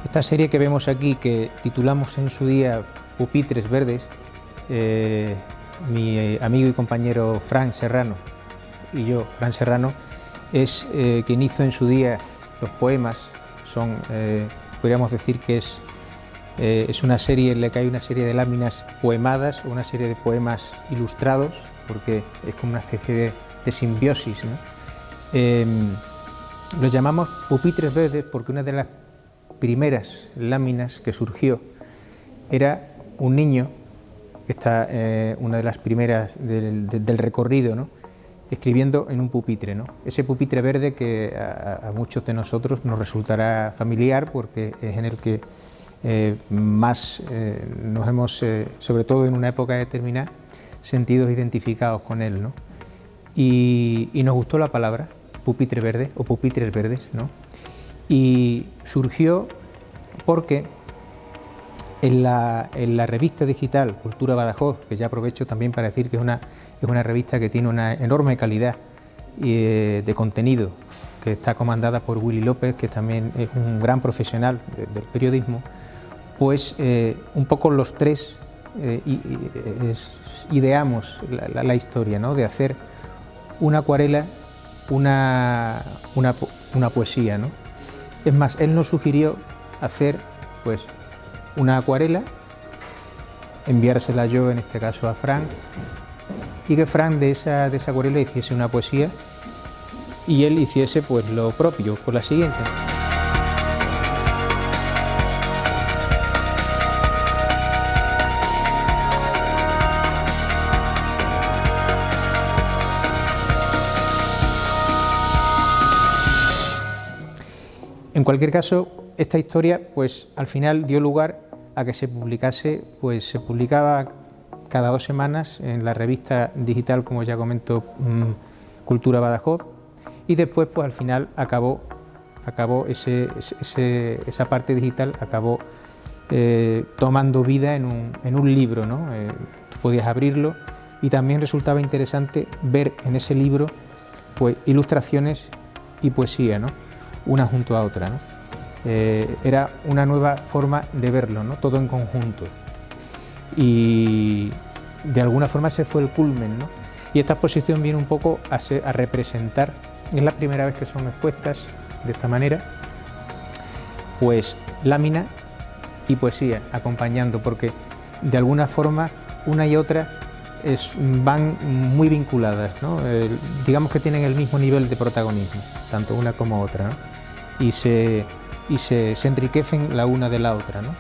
Esta serie que vemos aquí, que titulamos en su día Pupitres Verdes, mi amigo y compañero Fran Serrano y yo, Fran Serrano, es quien hizo en su día los poemas. Podríamos decir que es una serie en la que hay una serie de láminas poemadas, una serie de poemas ilustrados, porque es como una especie de simbiosis, ¿no? Los llamamos Pupitres Verdes porque una de las primeras láminas que surgió era un niño, que está una de las primeras del recorrido, ¿no?, escribiendo en un pupitre, ¿no? Ese pupitre verde que a muchos de nosotros nos resultará familiar porque es en el que más nos hemos, sobre todo en una época determinada, sentido identificados con él, ¿no? Y nos gustó la palabra pupitre verde o pupitres verdes, ¿no? Y surgió porque en la revista digital Cultura Badajoz, que ya aprovecho también para decir que es una revista que tiene una enorme calidad de contenido, que está comandada por Willy López, que también es un gran profesional del periodismo, pues un poco los tres ideamos la historia, ¿no?, de hacer una acuarela, una poesía, ¿no? Es más, él nos sugirió hacer pues una acuarela, enviársela yo en este caso a Fran, y que Fran de esa acuarela hiciese una poesía y él hiciese pues lo propio, por la siguiente. En cualquier caso, esta historia pues al final dio lugar a que se publicase, pues se publicaba cada 2 semanas en la revista digital, como ya comento, Cultura Badajoz, y después pues al final acabó esa parte digital acabó tomando vida en un libro, ¿no? Tú podías abrirlo y también resultaba interesante ver en ese libro pues ilustraciones y poesía, ¿no?, una junto a otra, ¿no? Era una nueva forma de verlo, ¿no?, todo en conjunto, y de alguna forma ese fue el culmen, ¿no? Y esta exposición viene un poco a representar, es la primera vez que son expuestas de esta manera, pues lámina y poesía acompañando, porque de alguna forma una y otra van muy vinculadas, ¿no? Digamos que tienen el mismo nivel de protagonismo, tanto una como otra, ¿no? Y se enriquecen la una de la otra, ¿no?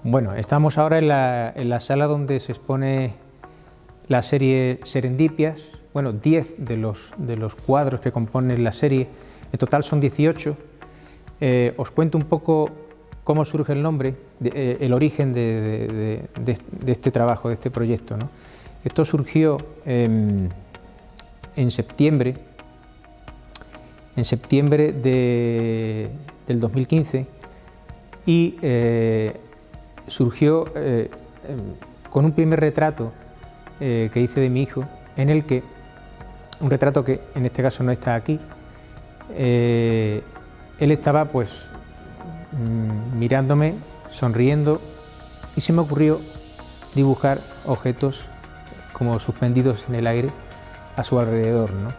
Bueno, estamos ahora en la sala donde se expone la serie Serendipias. Bueno, 10 de los cuadros que componen la serie, en total son 18. Os cuento un poco cómo surge el nombre, el origen de este trabajo, de este proyecto, ¿no? Esto surgió en septiembre del 2015 y surgió con un primer retrato que hice de mi hijo, en el que, un retrato que en este caso no está aquí, él estaba pues mirándome, sonriendo, y se me ocurrió dibujar objetos como suspendidos en el aire a su alrededor, ¿no?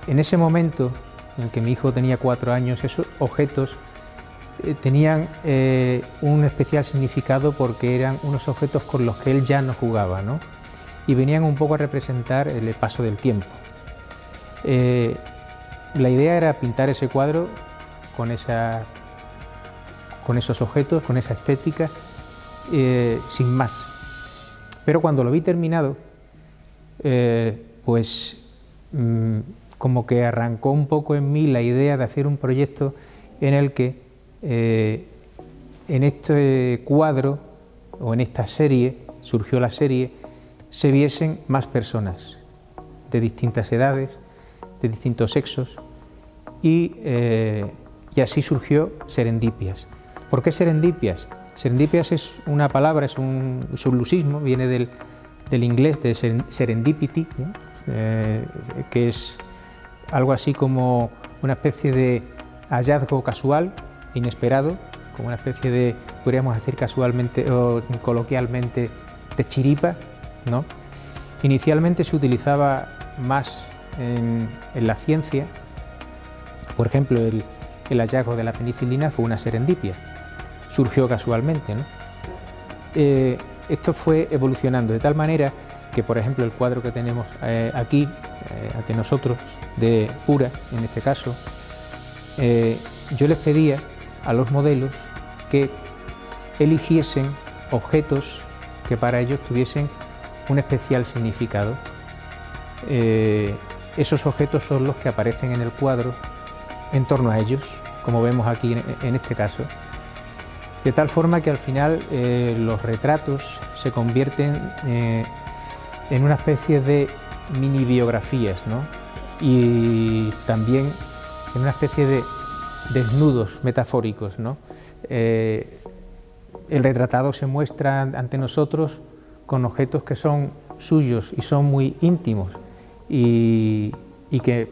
En ese momento en el que mi hijo tenía 4 años, esos objetos tenían un especial significado porque eran unos objetos con los que él ya no jugaba, ¿no? Y venían un poco a representar el paso del tiempo. La idea era pintar ese cuadro con esos objetos, con esa estética, sin más. Pero cuando lo vi terminado, pues como que arrancó un poco en mí la idea de hacer un proyecto en el que en este cuadro o en esta serie, surgió la serie, se viesen más personas de distintas edades, de distintos sexos, y así surgió Serendipias. ¿Por qué Serendipias? Serendipias es una palabra, es un sublusismo, viene del inglés de serendipity, ¿no? Que es algo así como una especie de hallazgo casual, inesperado, como una especie de, podríamos decir casualmente o coloquialmente, de chiripa, ¿no? Inicialmente se utilizaba más en la ciencia. Por ejemplo, el hallazgo de la penicilina fue una serendipia, surgió casualmente, ¿no? Esto fue evolucionando de tal manera que, por ejemplo, el cuadro que tenemos aquí ante nosotros, de Pura en este caso, yo les pedía a los modelos que eligiesen objetos que para ellos tuviesen un especial significado. Esos objetos son los que aparecen en el cuadro en torno a ellos, como vemos aquí en este caso, de tal forma que al final los retratos se convierten en una especie de mini biografías, ¿no? Y también en una especie de desnudos metafóricos, ¿no? El retratado se muestra ante nosotros con objetos que son suyos y son muy íntimos y que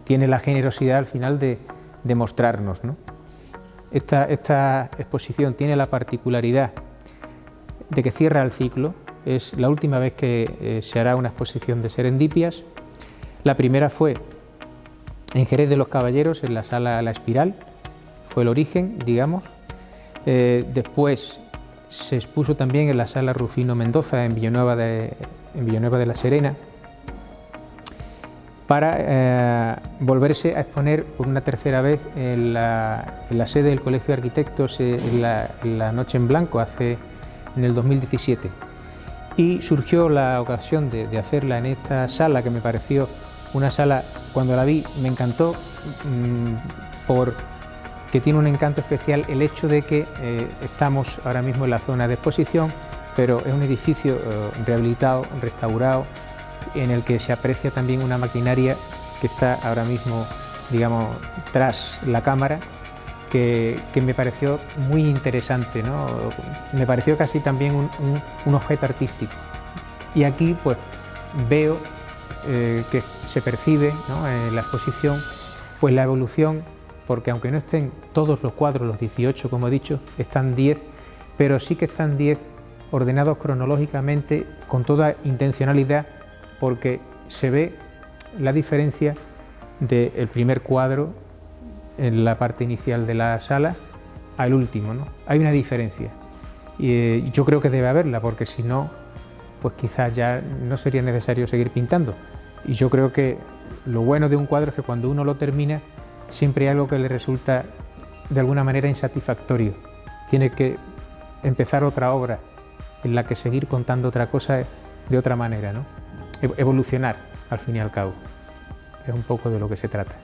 tiene la generosidad al final de mostrarnos, ¿no? Esta exposición tiene la particularidad de que cierra el ciclo. Es la última vez que se hará una exposición de Serendipias. La primera fue en Jerez de los Caballeros, en la sala La Espiral, fue el origen, digamos. Después se expuso también en la sala Rufino Mendoza, en Villanueva de la Serena, para volverse a exponer por una tercera vez en la sede del Colegio de Arquitectos en la Noche en Blanco, en el 2017. Y surgió la ocasión de hacerla en esta sala, que me pareció una sala, cuando la vi me encantó, porque tiene un encanto especial el hecho de que estamos ahora mismo en la zona de exposición, pero es un edificio rehabilitado, restaurado, en el que se aprecia también una maquinaria que está ahora mismo, digamos, tras la cámara, que me pareció muy interesante, ¿no? Me pareció casi también un objeto artístico. Y aquí pues veo que se percibe, ¿no?, en la exposición, pues la evolución, porque aunque no estén todos los cuadros, los 18 como he dicho, están 10, pero sí que están 10 ordenados cronológicamente con toda intencionalidad, porque se ve la diferencia del primer cuadro en la parte inicial de la sala al último, ¿no? Hay una diferencia y yo creo que debe haberla, porque si no, pues quizás ya no sería necesario seguir pintando. Y yo creo que lo bueno de un cuadro es que cuando uno lo termina siempre hay algo que le resulta de alguna manera insatisfactorio. Tiene que empezar otra obra en la que seguir contando otra cosa de otra manera, ¿no? Evolucionar al fin y al cabo. Es un poco de lo que se trata.